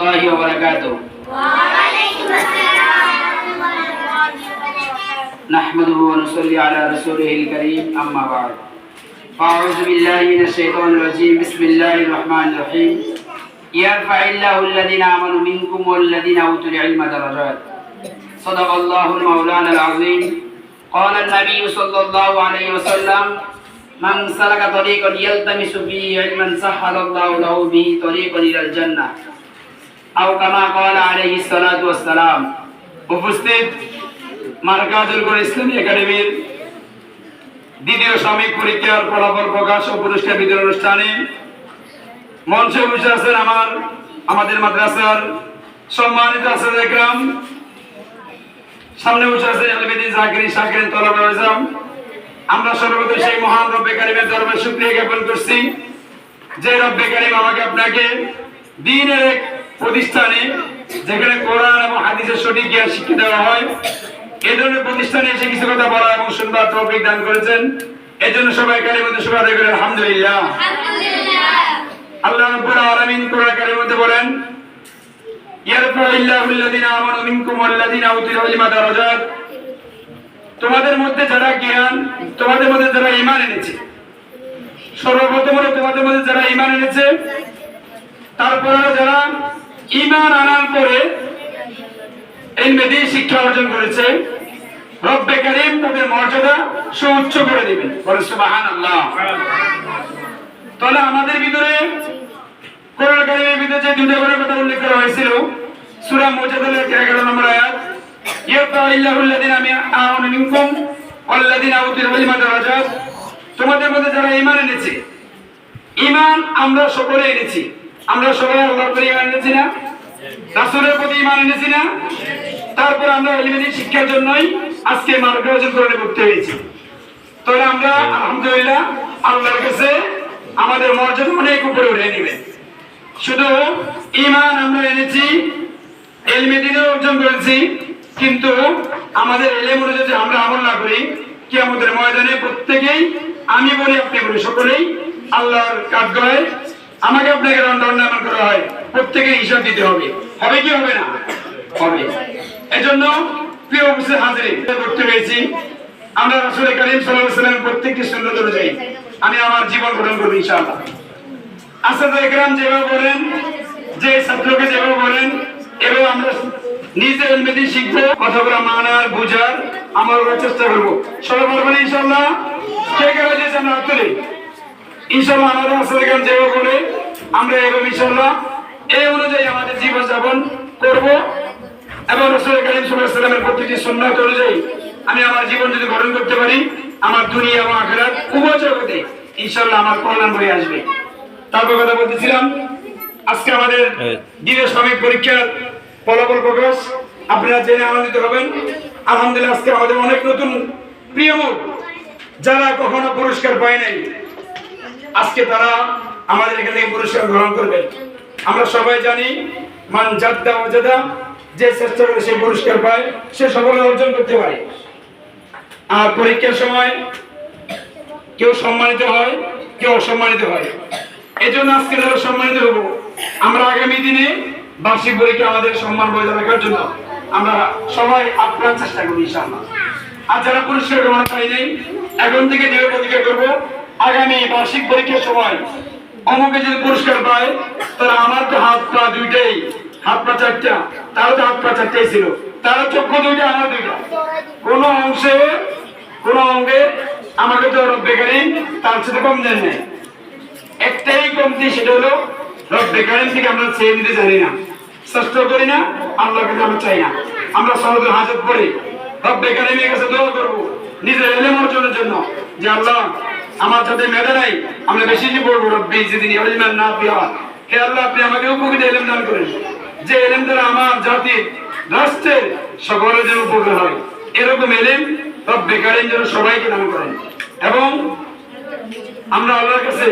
الله وبركاته. وعليكم السلام ورحمة الله وبركاته. نحمده ونصلي على رسوله الكريم أما بعد. أعوذ بالله من الشيطان الرجيم. بسم الله الرحمن الرحيم. يرفع الله الذين آمنوا منكم والذين أوتوا العلم درجات. صدق الله المولانا العظيم. قال النبي صلى الله عليه وسلم: من سلك طريقا يلتمس فيه علما سهل الله له به طريقا إلى الجنة أو كما قال عليه الصلاة والسلام. উপস্থিত মার্কাজুল কোরআন ইসলামী একাডেমির দ্বিতীয় সাময়িক পরীক্ষার ফলাফল প্রকাশ ও পুরস্কার বিতরণ অনুষ্ঠানে মঞ্চে বসে আছেন আমাদের মাদ্রাসার সম্মানিত আসিফ একরাম, সামনে বসে আছেন আলবেদিন জাকিরিন শাকিরিন তলাবা আজম। আমরা সর্বদা সেই মহান রব্বে কারিমের দরবারে শুকরিয়া জ্ঞাপন করছি যে রব্বে কারিম আমাকে আপনাকে দ্বীনের এক প্রতিষ্ঠানে যেখানে কোরআন এবং হাদিসের সঠিক জ্ঞান শিক্ষা দেওয়া হয় এই ধরনের প্রতিষ্ঠানে এসে কিছু কথা বলা এবং শুনবার তৌফিক দান করেছেন। এই জন্য সবাই কারিমের মধ্যে সবাই আদায় করি আলহামদুলিল্লাহ। আল্লাহ রাব্বুল আলামিন কোরআন কারিমের মধ্যে বলেন, ইয়ারফাউল্লাহু আল্লাযিনা আমানু মিনকুম ওয়াল্লাযিনা উতুল ইলমা দারাজাত। তোমাদের মধ্যে যারা জ্ঞান, তোমাদের মধ্যে যারা ঈমান এনেছে, সর্বপ্রথম হলো তোমাদের মধ্যে যারা ঈমান এনেছে, তারপরে যারা ঈমান আনার পরে ইলমে দ্বীন শিক্ষা অর্জন করেছে, রব্বে কারীম তাদের মর্যাদা সুউচ্চ করে দিবেন। বলেন সুবহানাল্লাহ। তাহলে আমাদের ভিতরে কোরআন কারীমের ভিতরে যে দুটো করে কথা উল্লেখ করা হয়েছিল, সূরা মুজাদালার 11 নম্বর আয়াত, ইয়ারফাউল্লাহু আল্লাযিনা আমানু মিনকুম ওয়াল্লাযিনা উতুল ইলমা দারাজাত। তোমাদের মধ্যে যারা ঈমান এনেছে, ঈমান আমরা সকলে এনেছি। আমরা সবাই আল্লাহর উপর ঈমান এনেছি না? রাসূলের প্রতি ঈমান এনেছি না? তারপর আমরা ইলমে দ্বীন শিক্ষার জন্যই আজকে মার্কাজুল কোরআনে ভর্তি হয়েছি। তাহলে আমরা আলহামদুলিল্লাহ আল্লাহর কাছে আমাদের মর্যাদা অনেক উপরে উঠে নেবেন। শুধু ঈমান আমরা এনেছি, ইলমে দ্বীন অর্জন করেছি, কিন্তু আমাদের ইলম অনুযায়ী আমরা আমল না করি, কিয়ামতের ময়দানে প্রত্যেকেই, আমি বলি আপনি বলি, সকলেই আল্লাহর কাঠগড়ায় আমাকে আপনাকে দণ্ডায়মান করা হয়, প্রত্যেকে হিসাব দিতে হবে। হবে কি হবে না? হবে। এজন্য প্রিয় উপস্থিত হাজিরিন, করতে হয়েছি আমরা রাসূল কারীম সাল্লাল্লাহু আলাইহি ওয়াসাল্লামের প্রত্যেকটি সুন্নাত অনুযায়ী আমি আমার জীবন গঠন করব ইনশাআল্লাহ। আসিফ একরাম যেভাবে বলেন, যে ছাত্রকে যেভাবে বলেন, এবং আমরা নিজে ইলমে দ্বীন শিখবো, কথাগুলো মানার বুঝার আমরা চেষ্টা করব। সবাই বলবেন ইনশাআল্লাহ। কে কে রাজি আছেন হাত তুলে? ইনশাআল্লাহ আমাদের আসিফ একরাম যেভাবে বলে আমরা এভাবে ইনশাআল্লাহ এই অনুযায়ী আমাদের জীবন যাপন করব এবং রাসূল কারীম সাল্লাল্লাহু আলাইহি ওয়াসাল্লামের প্রত্যেকটি সুন্নাত অনুযায়ী আমি আমার জীবন যদি গঠন করতে পারি, আমার দুনিয়া এবং আখিরাত উভয় জগতে ইনশাআল্লাহ আমার কল্যাণ হয়ে আসবে। তারপর কথা বলতেছিলাম, আজকে আমাদের দ্বিতীয় সাময়িক পরীক্ষার ফলাফল প্রকাশ। আপনারা জেনে আনন্দিত হবেন। আলহামদুলিল্লাহ আজকে আমাদের অনেক নতুন প্রিয় মুখ যারা কখনো পুরস্কার পায় নাই, আজকে তারা আমাদের এখান থেকে পুরস্কার গ্রহণ করবেন। আমরা সবাই জানি মান জাদ্দা ওয়াজাদা, যে চেষ্টা করে সে পুরস্কার পায়, সে সফলতা অর্জন করতে পারে। আর পরীক্ষার সময় কেউ সম্মানিত হয়, কেউ অসম্মানিত হয়। এই জন্য আজকে যারা সম্মানিত হব, আমরা আগামী দিনে বার্ষিক পরীক্ষা আমাদের সম্মান বজায় রাখার জন্য আমরা সবাই আপ্রাণ চেষ্টা করি ইনশাআল্লাহ। আর যারা পুরস্কার গ্রহণ পাই নাই, এখন থেকে দৃঢ় প্রতিজ্ঞা করবো, আগামী বার্ষিক পরীক্ষার সময় অমুকে যদি পুরস্কার পায়, তারা আমার তো হাত পা দুইটাই, হাত পা চারটা, তারও তো হাত পা চারটাই ছিল, তারও চক্ষু দুইটা, আমার দুইটা, কোনো অংশে কোনো অঙ্গে আমাকে তো রব্বে কারীম তার সাথে কম দেন নাই। একটাই কমতি, সেটা হলো রব্বে কারীম থেকে আমরা চেয়ে নিতে জানি না, চেষ্টা করি না, আল্লাহর কাছে আমরা চাই না। আমরা সহজে হাজত করি, রব্বে কারীমের কাছে দোয়া করবো নিজের ইলম অর্জনের জন্য, যে আল্লাহ আমার সাথে মেধা নাই, আমরা বেশি যে পড়বো, রব্বি জিদনি ইলমান নাফিআ। হে আল্লাহ, আপনি আমাকে উপকৃত ইলম দান করেন, যে ইলম দ্বারা আমার জাতির, রাষ্ট্রের সকলের যেন উপকার হয়, এরকম ইলম রব্বে কারীম যেন সবাইকে দান করেন। এবং আমরা আল্লাহর কাছে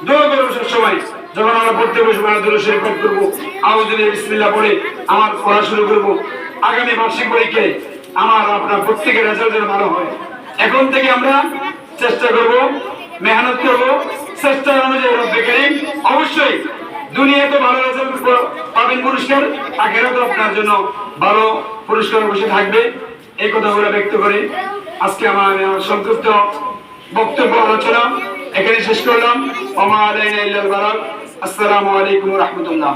দোয়া করবো সবসময়, যখন আমরা পড়তে বসবো, আমরা দুরূদ শরীফ পাঠ করবো, আউযু বিসমিল্লাহ পড়ে আমার পড়া শুরু করবো। আগামী বার্ষিক পরীক্ষায় আমার আপনার প্রত্যেকের রেজাল্ট যেন ভালো হয়। এখন থেকে আমরা চেষ্টা করব, মেহনত করব, চেষ্টা অনুযায়ী রব্বে কারীম অবশ্যই দুনিয়াতে ভালো রেজাল্ট পাবেন পুরস্কার, আখেরাতে আপনার জন্য ভালো পুরস্কার বসে থাকবে। এই কথাগুলো ব্যক্ত করে আজকে আমার সংক্ষিপ্ত বক্তব্য আলোচনা এখানে শেষ করলাম। ওয়া মা আলাইনা ইল্লাল বালাগ। আসসালামু আলাইকুম ওয়া রাহমাতুল্লাহ।